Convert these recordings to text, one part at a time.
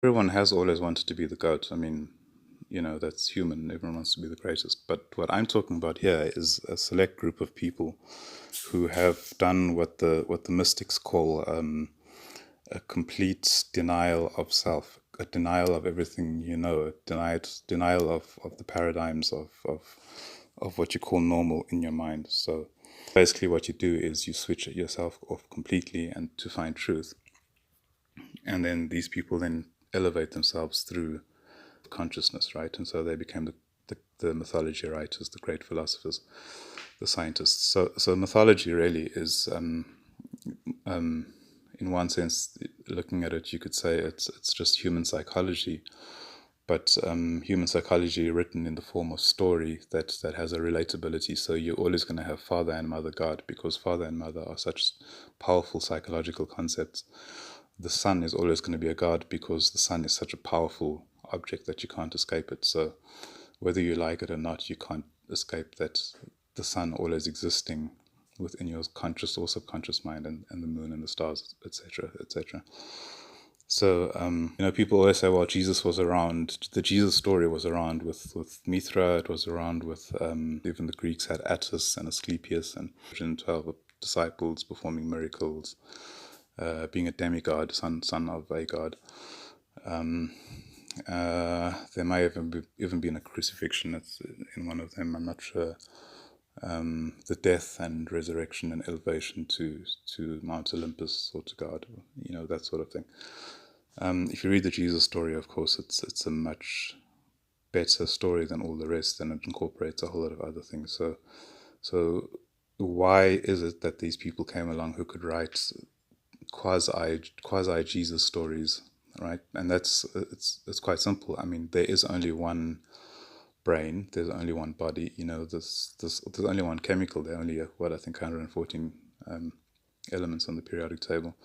Everyone has always wanted to be the goat. I mean, that's human. Everyone wants to be the greatest. But what I'm talking about here is a select group of people who have done what the mystics call a complete denial of self, a denial of everything a denial of the paradigms of what you call normal in your mind. So basically what you do is you switch yourself off completely and to find truth. And then these people then elevate themselves through consciousness, right? And so they became the mythology writers, the great philosophers, the scientists. So mythology really is, in one sense, looking at it, you could say it's just human psychology, but human psychology written in the form of story that has a relatability. So you're always going to have father and mother God, because father and mother are such powerful psychological concepts. The sun is always going to be a god, because the sun is such a powerful object that you can't escape it. So whether you like it or not, you can't escape that the sun always existing within your conscious or subconscious mind, and the moon and the stars, etc., etc. So, people always say, well, Jesus was around, the Jesus story was around with Mithra, it was around with, even the Greeks had Attis and Asclepius and 12 disciples performing miracles, being a demigod, son of a god. There may even been a crucifixion in one of them, I'm not sure. The death and resurrection and elevation to Mount Olympus or to God, that sort of thing. If you read the Jesus story, of course, it's a much better story than all the rest, and it incorporates a whole lot of other things. So why is it that these people came along who could write quasi Jesus stories, right? And it's quite simple. I mean, there is only one brain. There's only one body. There's only one chemical. There are only 114 elements on the periodic table.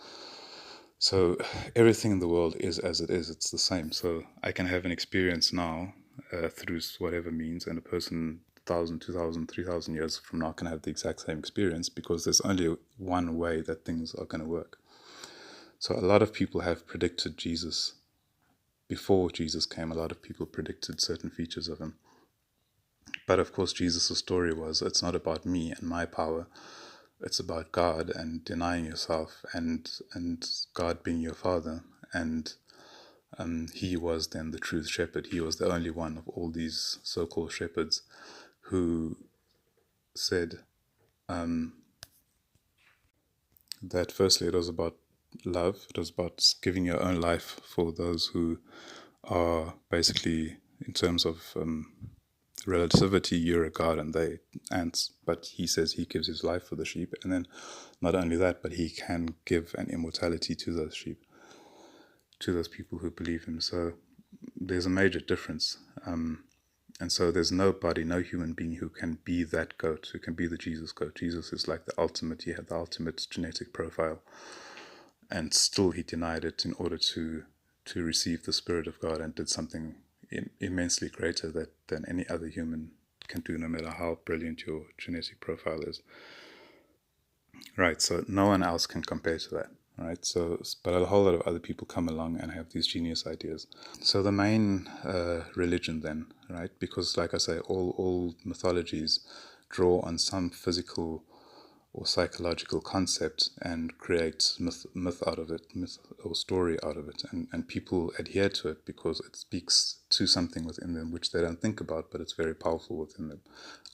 So everything in the world is as it is. It's the same. So I can have an experience now through whatever means, and a person 1,000, 2,000, 3,000 years from now can have the exact same experience, because there's only one way that things are going to work. So a lot of people have predicted Jesus. Before Jesus came, a lot of people predicted certain features of him. But of course, Jesus' story was, it's not about me and my power. It's about God and denying yourself, and God being your father. And he was then the true shepherd. He was the only one of all these so-called shepherds who said that firstly it was about love. It was about giving your own life for those who are basically, in terms of relativity, you're a god and they ants. But he says he gives his life for the sheep. And then not only that, but he can give an immortality to those sheep, to those people who believe him. So there's a major difference. And so there's nobody, no human being who can be that goat, who can be the Jesus goat. Jesus is like the ultimate. He had the ultimate genetic profile, and still he denied it in order to receive the Spirit of God, and did something immensely greater than any other human can do, no matter how brilliant your genetic profile is. Right, so no one else can compare to that. Right, so but a whole lot of other people come along and have these genius ideas. So the main religion then, right, because like I say, all mythologies draw on some physical or psychological concept and create myth out of it, myth or story out of it, and people adhere to it because it speaks to something within them which they don't think about, but it's very powerful within them,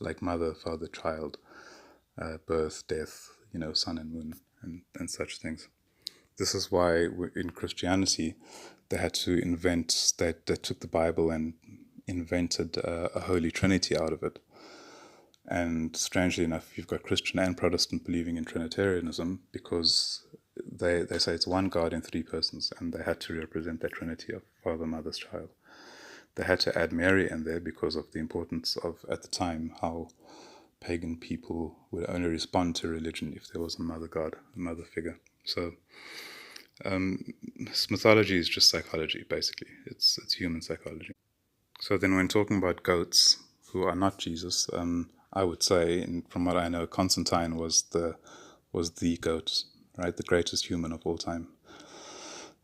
like mother, father, child, birth, death, sun and moon, and such things. This is why in Christianity they had to invent, that they took the Bible and invented a Holy Trinity out of it. And strangely enough, you've got Christian and Protestant believing in Trinitarianism, because they say it's one God in three persons, and they had to represent that Trinity of Father, Mother, Child. They had to add Mary in there because of the importance of, at the time, how pagan people would only respond to religion if there was a mother god, a mother figure. So mythology is just psychology, basically. It's human psychology. So then when talking about goats who are not Jesus, I would say, and from what I know, Constantine was the goat, right? The greatest human of all time.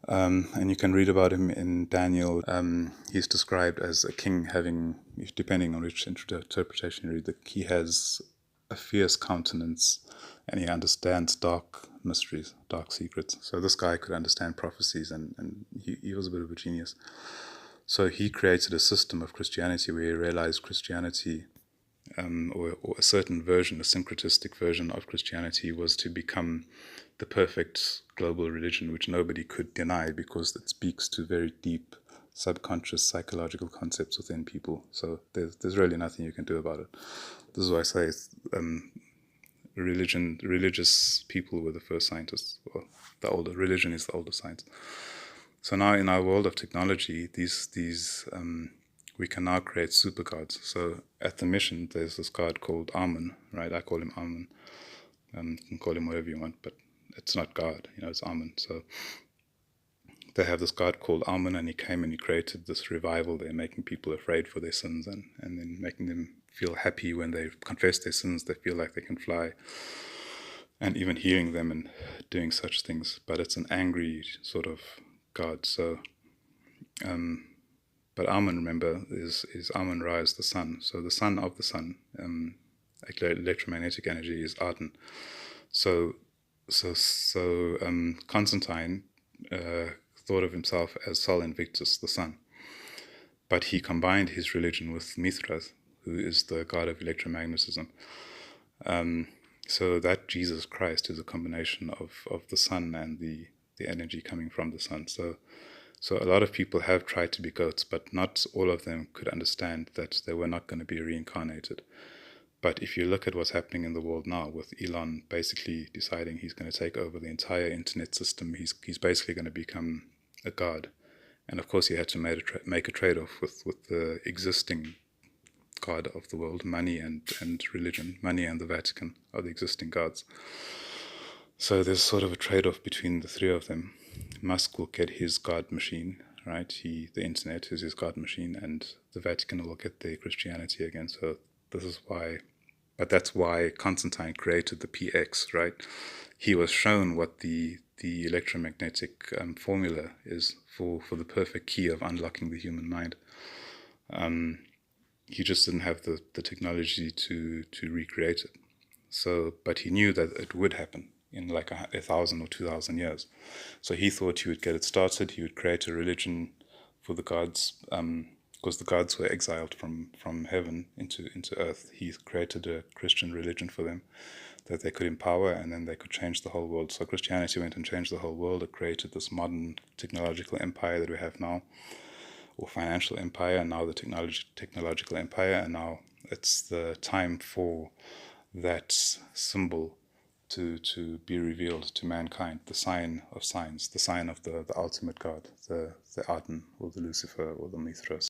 And you can read about him in Daniel. He's described as a king having, depending on which interpretation you read, he has a fierce countenance and he understands dark mysteries, dark secrets. So this guy could understand prophecies, and he was a bit of a genius. So he created a system of Christianity where he realized Christianity, or a certain version, a syncretistic version of Christianity, was to become the perfect global religion, which nobody could deny because it speaks to very deep subconscious psychological concepts within people. So there's really nothing you can do about it. This is why I say religious people were the first scientists, or religion is the oldest science. So now in our world of technology, we can now create super gods. So at the mission, there's this god called Amun, right? I call him Amun. You can call him whatever you want, but it's not God, it's Amun. So they have this god called Amun, and he came and he created this revival there, making people afraid for their sins, and then making them feel happy when they confess their sins. They feel like they can fly, and even healing them and doing such things. But it's an angry sort of god. So but Amun, remember, is Amun-Ra, is the sun. So the sun of the sun, electromagnetic energy, is Aten. So Constantine thought of himself as Sol Invictus, the sun. But he combined his religion with Mithras, who is the god of electromagnetism. So that Jesus Christ is a combination of the sun and the energy coming from the sun. So a lot of people have tried to be goats, but not all of them could understand that they were not going to be reincarnated. But if you look at what's happening in the world now, with Elon basically deciding he's going to take over the entire internet system, he's basically going to become a god. And of course, he had to make a trade-off with the existing god of the world, money and religion. Money and the Vatican are the existing gods. So there's sort of a trade-off between the three of them. Musk will get his God machine, right? The internet is his God machine, and the Vatican will get their Christianity again. So this is why, but that's why Constantine created the PX, right? He was shown what the electromagnetic formula is for the perfect key of unlocking the human mind. He just didn't have the technology to recreate it. So, but he knew that it would happen in like 1,000 or 2,000 years. So he thought he would get it started. He would create a religion for the gods, because the gods were exiled from heaven into earth. He created a Christian religion for them that they could empower, and then they could change the whole world. So Christianity went and changed the whole world. It created this modern technological empire that we have now, or financial empire, and now the technological empire, and now it's the time for that symbol to be revealed to mankind, the sign of signs, the sign of the ultimate God, the Aten, or the Lucifer, or the Mithras.